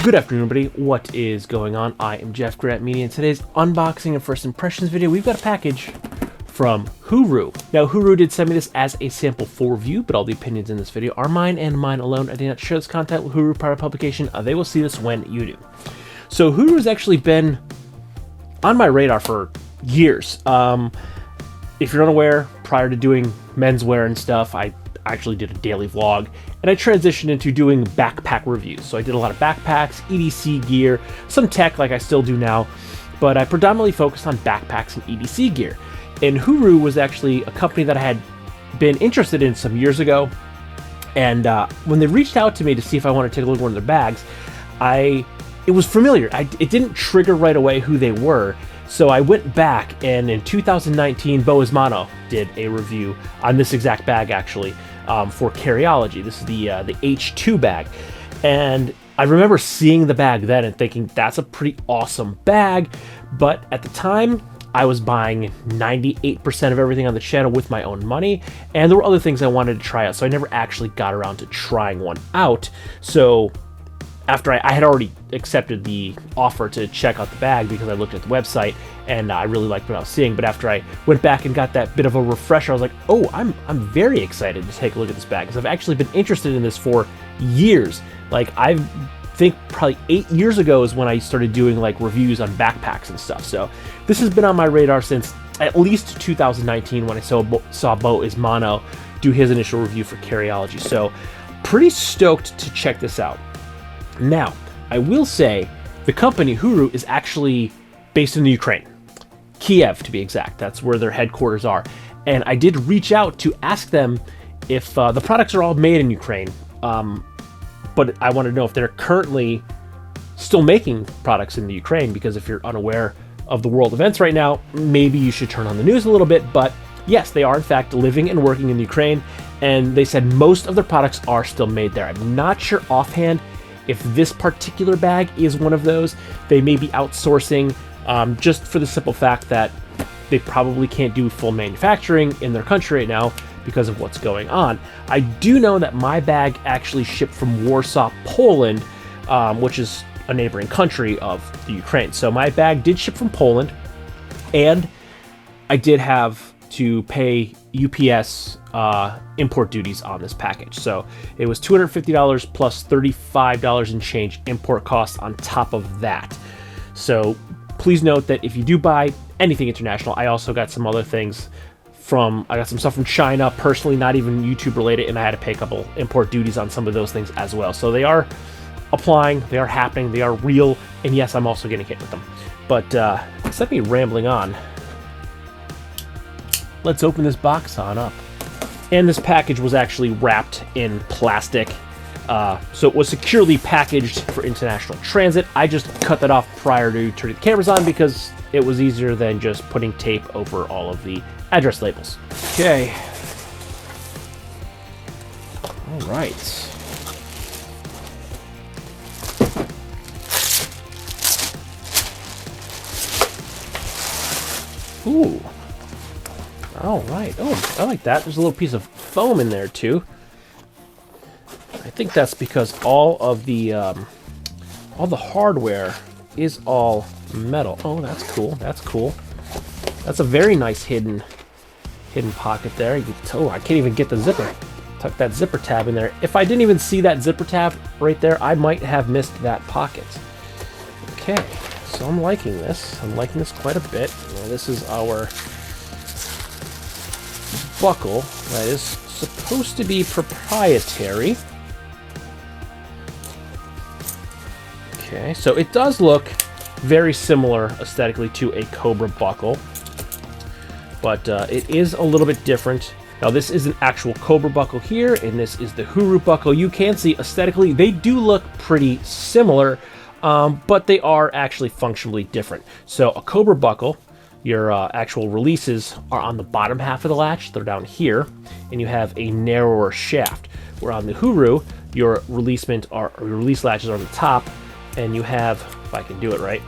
Good afternoon, everybody. What is going on? I am jeffgrantMEDIA. In today's unboxing and first impressions video, we've got a package from Huru. Now, Huru did send me this as a sample for review, but all the opinions in this video are mine and mine alone. I did not share this content with Huru prior to publication. They will see this when you do. So Huru has actually been on my radar for years. If you're unaware, prior to doing menswear and stuff, I actually did a daily vlog, and I transitioned into doing backpack reviews. So I did a lot of backpacks, EDC gear, some tech like I still do now, but I predominantly focused on backpacks and EDC gear. And Huru was actually a company that I had been interested in some years ago, and when they reached out to me to see if I wanted to take a look at one of their bags, it was familiar. It didn't trigger right away who they were. So I went back, and in 2019, Boismano did a review on this exact bag, actually, for Carryology. This is the H2 bag. And I remember seeing the bag then and thinking, that's a pretty awesome bag. But at the time, I was buying 98% of everything on the channel with my own money, and there were other things I wanted to try out, so I never actually got around to trying one out. So after I had already accepted the offer to check out the bag because I looked at the website and I really liked what I was seeing, but after I went back and got that bit of a refresher, I was like, oh, I'm very excited to take a look at this bag, because I've actually been interested in this for years. Like, I think probably 8 years ago is when I started doing like reviews on backpacks and stuff. So this has been on my radar since at least 2019 when I saw Boismano do his initial review for Carryology. So pretty stoked to check this out. Now, I will say the company, Huru, is actually based in the Ukraine. Kiev, to be exact. That's where their headquarters are. And I did reach out to ask them if the products are all made in Ukraine, but I want to know if they're currently still making products in the Ukraine, because if you're unaware of the world events right now, maybe you should turn on the news a little bit. But yes, they are in fact living and working in the Ukraine, and they said most of their products are still made there. I'm not sure offhand if this particular bag is one of those. They may be outsourcing, just for the simple fact that they probably can't do full manufacturing in their country right now because of what's going on. I do know that my bag actually shipped from Warsaw, Poland, which is a neighboring country of the Ukraine. So my bag did ship from Poland, and I did have to pay UPS import duties on this package. So it was $250 plus $35 and change import costs on top of that. So please note that if you do buy anything international, I also got some other things I got some stuff from China, personally, not even YouTube related, and I had to pay a couple import duties on some of those things as well. So they are applying, they are happening, they are real, and yes, I'm also getting hit with them. But instead of me rambling on, let's open this box on up. And this package was actually wrapped in plastic, so it was securely packaged for international transit. I just cut that off prior to turning the cameras on because it was easier than just putting tape over all of the address labels. Okay. All right. Ooh. All right. Oh, I like that. There's a little piece of foam in there too. I think that's because all the hardware is all metal. Oh, that's cool. That's cool. That's a very nice hidden pocket there. Oh, I can't even get the zipper. Tuck that zipper tab in there. If I didn't even see that zipper tab right there, I might have missed that pocket. Okay, so I'm liking this. I'm liking this quite a bit. Now, this is our buckle that is supposed to be proprietary. Okay, so it does look very similar aesthetically to a Cobra buckle, but it is a little bit different. Now, this is an actual Cobra buckle here, and this is the Huru buckle. You can see aesthetically they do look pretty similar, but they are actually functionally different. So a Cobra buckle, your actual releases are on the bottom half of the latch. They're down here, and you have a narrower shaft. Where on the Huru, your release latches are on the top, and you have, if I can do it right,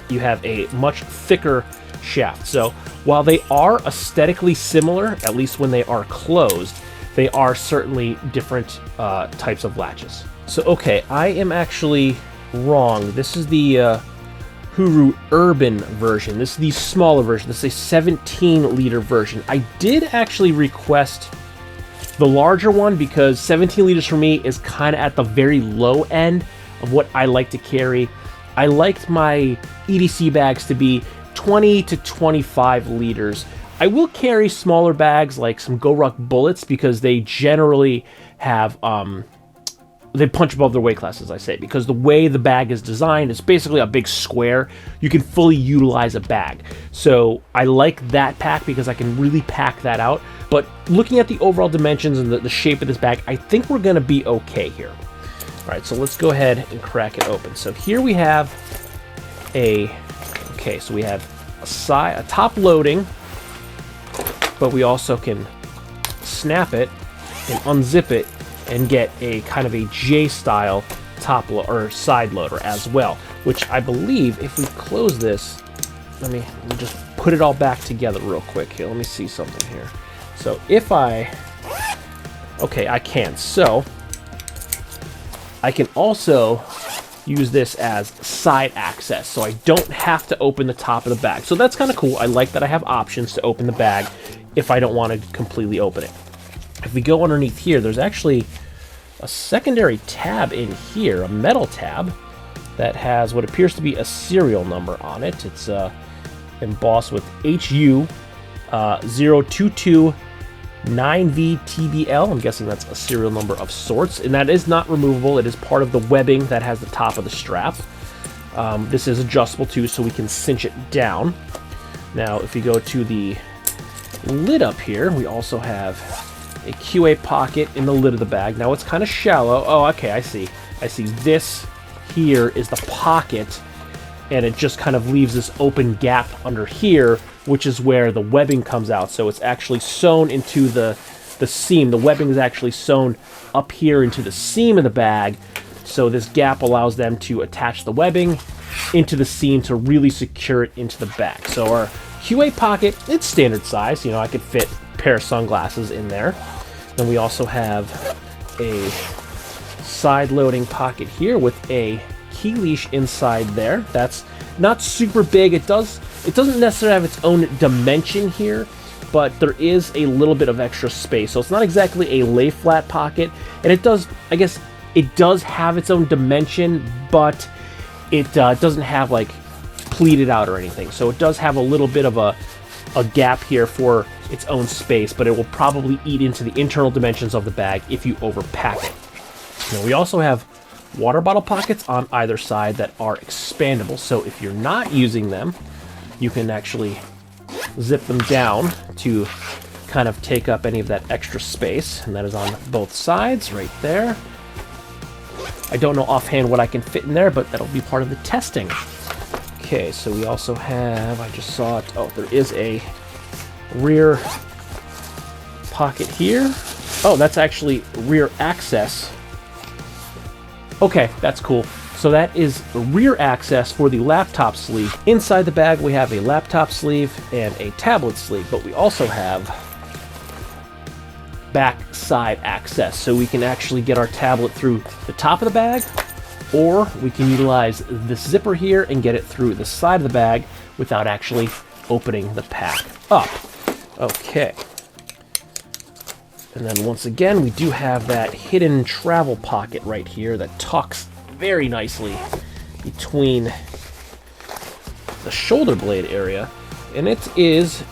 you have a much thicker shaft. So while they are aesthetically similar, at least when they are closed, they are certainly different types of latches. So okay, I am actually wrong. This is the Huru Urban version. This is the smaller version. This is a 17-liter version. I did actually request the larger one because 17 liters for me is kind of at the very low end of what I like to carry. I liked my EDC bags to be 20 to 25 liters. I will carry smaller bags like some GoRuck Bullets because they generally have, they punch above their weight class, as I say, because the way the bag is designed is basically a big square. You can fully utilize a bag. So I like that pack because I can really pack that out. But looking at the overall dimensions and the shape of this bag, I think we're going to be okay here. All right, so let's go ahead and crack it open. So here we have so we have a top loading, but we also can snap it and unzip it and get a kind of a J-style or side loader as well, which I believe if we close this, let me just put it all back together real quick here. Let me see something here. So if I can. So I can also use this as side access, so I don't have to open the top of the bag. So that's kind of cool. I like that I have options to open the bag if I don't want to completely open it. If we go underneath here, there's actually a secondary tab in here, a metal tab, that has what appears to be a serial number on it. It's embossed with HU 0229VTBL. I'm guessing that's a serial number of sorts, and that is not removable. It is part of the webbing that has the top of the strap. This is adjustable too, so we can cinch it down. Now, if we go to the lid up here, we also have a QA pocket in the lid of the bag. Now it's kind of shallow. Oh, okay, I see. This here is the pocket, and it just kind of leaves this open gap under here, which is where the webbing comes out. So it's actually sewn into the seam. The webbing is actually sewn up here into the seam of the bag. So this gap allows them to attach the webbing into the seam to really secure it into the bag. So our QA pocket, it's standard size. You know, I could fit a pair of sunglasses in there. Then we also have a side loading pocket here with a key leash inside there. That's not super big. It doesn't necessarily have its own dimension here, but there is a little bit of extra space. So it's not exactly a lay flat pocket, and it does, I guess, it does have its own dimension, but it doesn't have like pleated out or anything. So it does have a little bit of a gap here for its own space, but it will probably eat into the internal dimensions of the bag if you overpack it. Now we also have water bottle pockets on either side that are expandable. So if you're not using them, you can actually zip them down to kind of take up any of that extra space, and that is on both sides right there. I don't know offhand what I can fit in there, but that'll be part of the testing. Okay, so we also have, I just saw it, oh, there is a rear pocket here. Oh, that's actually rear access. Okay, that's cool. So that is the rear access for the laptop sleeve. Inside the bag, we have a laptop sleeve and a tablet sleeve, but we also have back side access. So we can actually get our tablet through the top of the bag, or we can utilize this zipper here and get it through the side of the bag without actually opening the pack up. Okay. And then once again, we do have that hidden travel pocket right here that tucks very nicely between the shoulder blade area. And it is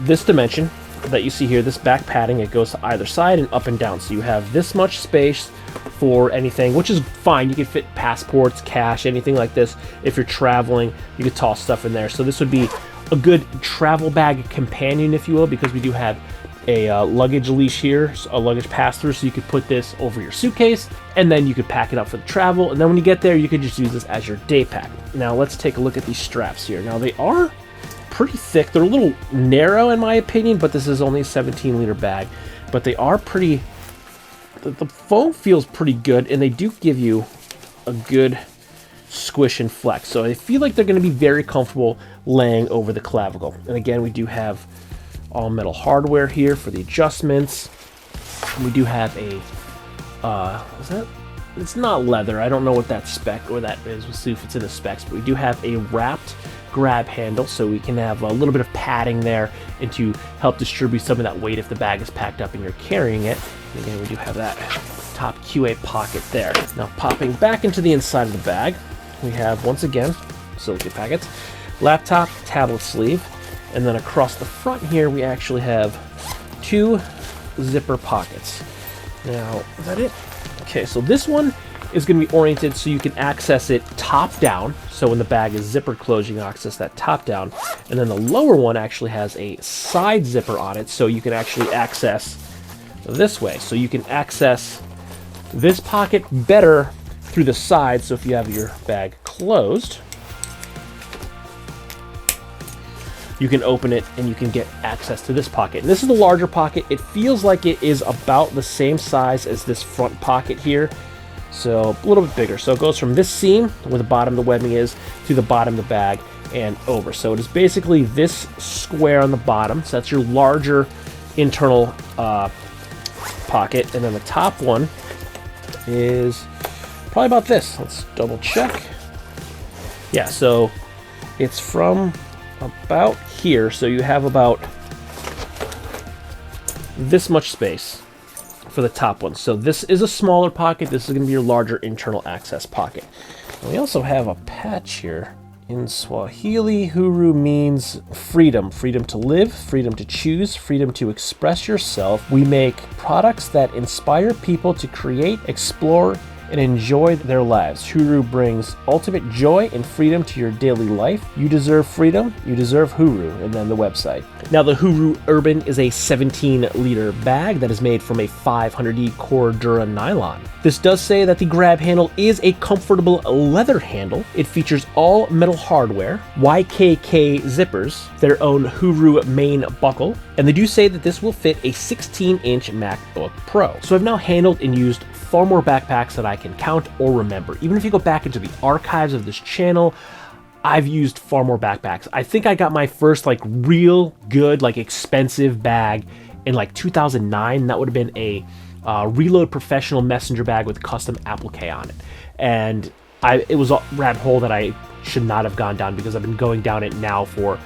this dimension that you see here, this back padding. It goes to either side and up and down. So you have this much space for anything, which is fine. You can fit passports, cash, anything like this. If you're traveling, you could toss stuff in there. So this would be a good travel bag companion, if you will, because we do have a luggage leash here, a luggage pass-through, so you could put this over your suitcase, and then you could pack it up for the travel, and then when you get there, you could just use this as your day pack. Now, let's take a look at these straps here. Now, they are pretty thick. They're a little narrow, in my opinion, but this is only a 17-liter bag, but they are pretty... The foam feels pretty good, and they do give you a good squish and flex, so I feel like they're going to be very comfortable laying over the clavicle. And again, we do have all metal hardware here for the adjustments. We do have a is that it's not leather. I don't know what that spec or that is. We'll see if it's in the specs, but we do have a wrapped grab handle, so we can have a little bit of padding there and to help distribute some of that weight if the bag is packed up and you're carrying it. And again, we do have that top QA pocket there. Now popping back into the inside of the bag, we have, once again, silicone packets, laptop, tablet sleeve, and then across the front here we actually have 2 zipper pockets. Now, is that it? Okay, so this one is going to be oriented so you can access it top down. So when the bag is zipper closed, you can access that top down. And then the lower one actually has a side zipper on it, so you can actually access this way. So you can access this pocket better through the side. So if you have your bag closed, you can open it and you can get access to this pocket. And this is the larger pocket. It feels like it is about the same size as this front pocket here. So a little bit bigger. So it goes from this seam where the bottom of the webbing is to the bottom of the bag and over. So it is basically this square on the bottom. So that's your larger internal pocket. And then the top one is probably about this. Let's double check. Yeah, so it's from about here. So you have about this much space for the top one. So this is a smaller pocket. This is going to be your larger internal access pocket. And we also have a patch here. In Swahili, Huru means freedom. Freedom to live, freedom to choose, freedom to express yourself. We make products that inspire people to create, explore, and enjoy their lives. Huru brings ultimate joy and freedom to your daily life. You deserve freedom, you deserve Huru, and then the website. Now the Huru Urban is a 17-liter bag that is made from a 500E Cordura nylon. This does say that the grab handle is a comfortable leather handle. It features all metal hardware, YKK zippers, their own Huru main buckle, and they do say that this will fit a 16-inch MacBook Pro. So I've now handled and used far more backpacks than I can count or remember. Even if you go back into the archives of this channel, I've used far more backpacks. I think I got my first like real good, like expensive bag in like 2009. That would have been a Reload Professional Messenger bag with custom applique on it. And it was a rabbit hole that I should not have gone down because I've been going down it now for,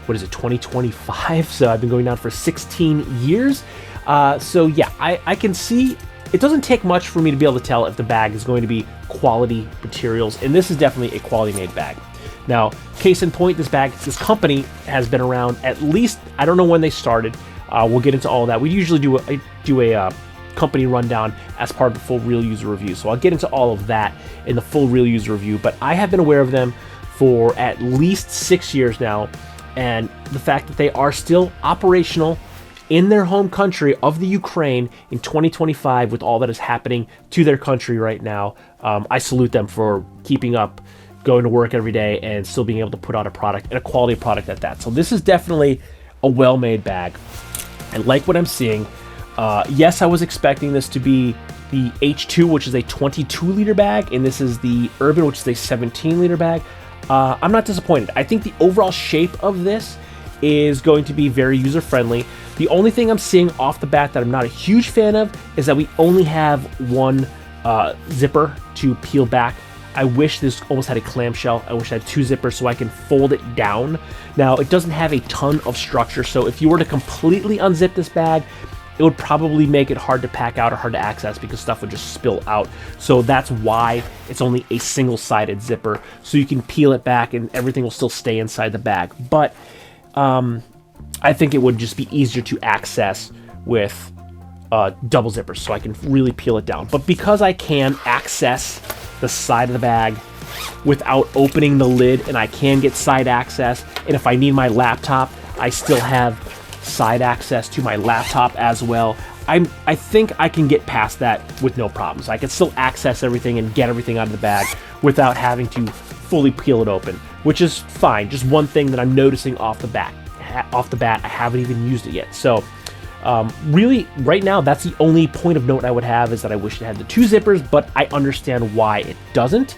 what is it, 2025? So I've been going down for 16 years. So yeah, I can see it doesn't take much for me to be able to tell if the bag is going to be quality materials, and this is definitely a quality made bag. Now, case in point, this company has been around at least, I don't know when they started. We'll get into all of that. We usually do a company rundown as part of the full real user review, so I'll get into all of that in the full real user review, but I have been aware of them for at least 6 years now, and the fact that they are still operational in their home country of the Ukraine in 2025 with all that is happening to their country right now. I salute them for keeping up, going to work every day, and still being able to put out a product, and a quality product at that. So this is definitely a well-made bag. I like what I'm seeing. Yes, I was expecting this to be the H2, which is a 22-liter bag, and this is the Urban, which is a 17-liter bag. I'm not disappointed. I think the overall shape of this is going to be very user-friendly. The only thing I'm seeing off the bat that I'm not a huge fan of is that we only have one zipper to peel back. I wish this almost had a clamshell. I wish I had 2 zippers so I can fold it down. Now, it doesn't have a ton of structure, so if you were to completely unzip this bag, it would probably make it hard to pack out or hard to access because stuff would just spill out. So that's why it's only a single-sided zipper, so you can peel it back and everything will still stay inside the bag. But I think it would just be easier to access with double zippers, so I can really peel it down. But because I can access the side of the bag without opening the lid, and I can get side access, and if I need my laptop, I still have side access to my laptop as well. I think I can get past that with no problems. I can still access everything and get everything out of the bag without having to fully peel it open, which is fine. Just one thing that I'm noticing off the bat, I haven't even used it yet. So really, right now, that's the only point of note I would have, is that I wish it had the 2 zippers, but I understand why it doesn't.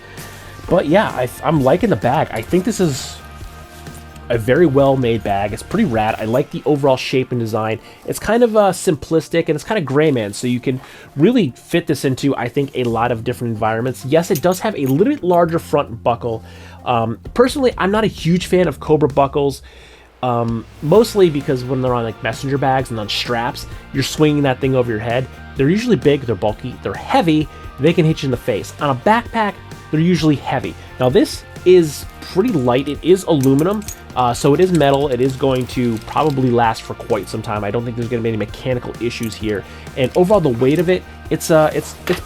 But yeah, I'm liking the bag. I think this is a very well made bag. It's pretty rad. I like the overall shape and design. It's kind of simplistic, and it's kind of gray man, so you can really fit this into, I think, a lot of different environments. Yes, it does have a little bit larger front buckle. Personally, I'm not a huge fan of Cobra buckles, mostly because when they're on like messenger bags and on straps, you're swinging that thing over your head. They're usually big, they're bulky, they're heavy, they can hit you in the face. On a backpack, they're usually heavy. Now this is pretty light. It is aluminum, so it is metal. It is going to probably last for quite some time. I don't think there's going to be any mechanical issues here. And overall, the weight of it, it's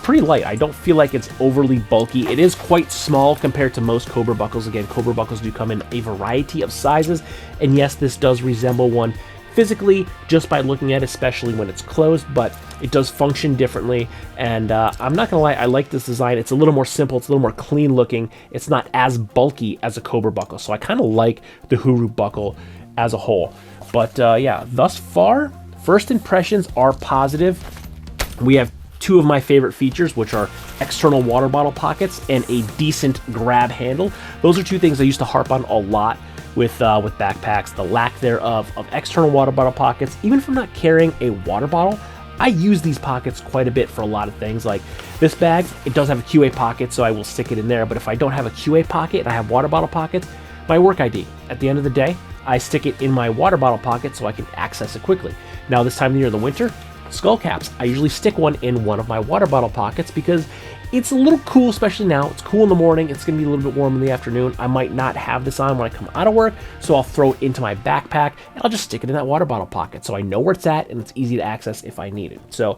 pretty light. I don't feel like it's overly bulky. It is quite small compared to most Cobra buckles. Again, Cobra buckles do come in a variety of sizes, and yes, this does resemble one physically just by looking at it, especially when it's closed, but it does function differently. And I'm not gonna lie, I like this design. It's a little more simple, it's a little more clean looking, it's not as bulky as a Cobra buckle, so I kind of like the Huru buckle as a whole. But yeah, thus far, first impressions are positive. We have two of my favorite features, which are external water bottle pockets and a decent grab handle. Those are two things I used to harp on a lot with backpacks, the lack thereof of external water bottle pockets. Even if I'm not carrying a water bottle, I use these pockets quite a bit for a lot of things. Like this bag, it does have a QA pocket, so I will stick it in there. But if I don't have a QA pocket and I have water bottle pockets, my work ID, at the end of the day, I stick it in my water bottle pocket so I can access it quickly. Now this time of the year, the winter, skull caps, I usually stick one in one of my water bottle pockets because it's a little cool, especially now. It's cool in the morning. It's going to be a little bit warm in the afternoon. I might not have this on when I come out of work, so I'll throw it into my backpack, and I'll just stick it in that water bottle pocket so I know where it's at, and it's easy to access if I need it. So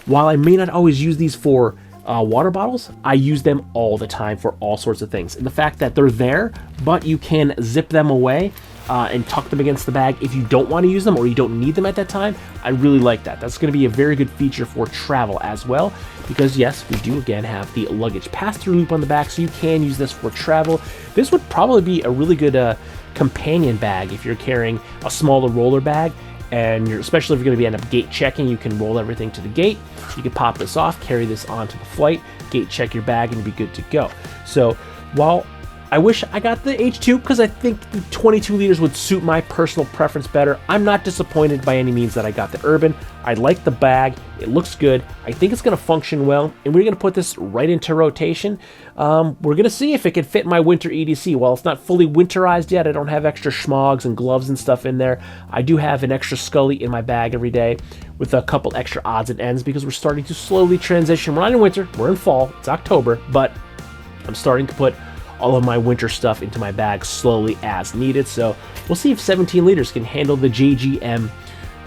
while I may not always use these for water bottles, I use them all the time for all sorts of things. And the fact that they're there, but you can zip them away and tuck them against the bag if you don't want to use them or you don't need them at that time, I really like that. That's going to be a very good feature for travel as well, because yes, we do again have the luggage pass-through loop on the back, so you can use this for travel. This would probably be a really good companion bag if you're carrying a smaller roller bag, and especially if you're going to be end up gate checking, you can roll everything to the gate. You can pop this off, carry this onto the flight, gate check your bag, and you'll be good to go. So while I wish I got the H2 because I think the 22 liters would suit my personal preference better, I'm not disappointed by any means that I got the Urban. I like the bag. It looks good. I think it's going to function well, and we're going to put this right into rotation. We're going to see if it can fit my winter EDC. While it's not fully winterized yet, I don't have extra schmogs and gloves and stuff in there. I do have an extra Scully in my bag every day with a couple extra odds and ends because we're starting to slowly transition. We're not in winter, we're in fall. It's October, but I'm starting to put all of my winter stuff into my bag slowly as needed. So we'll see if 17 liters can handle the JGM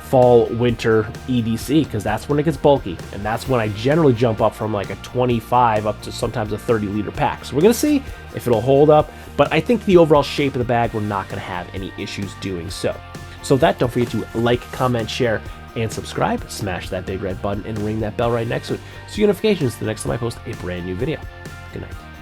fall winter EDC, because that's when it gets bulky, and that's when I generally jump up from like a 25 up to sometimes a 30 liter pack. So we're gonna see if it'll hold up, but I think the overall shape of the bag, we're not gonna have any issues doing so. So that, don't forget to like, comment, share, and subscribe. Smash that big red button and ring that bell right next to it so you get notifications the next time I post a brand new video. Good night.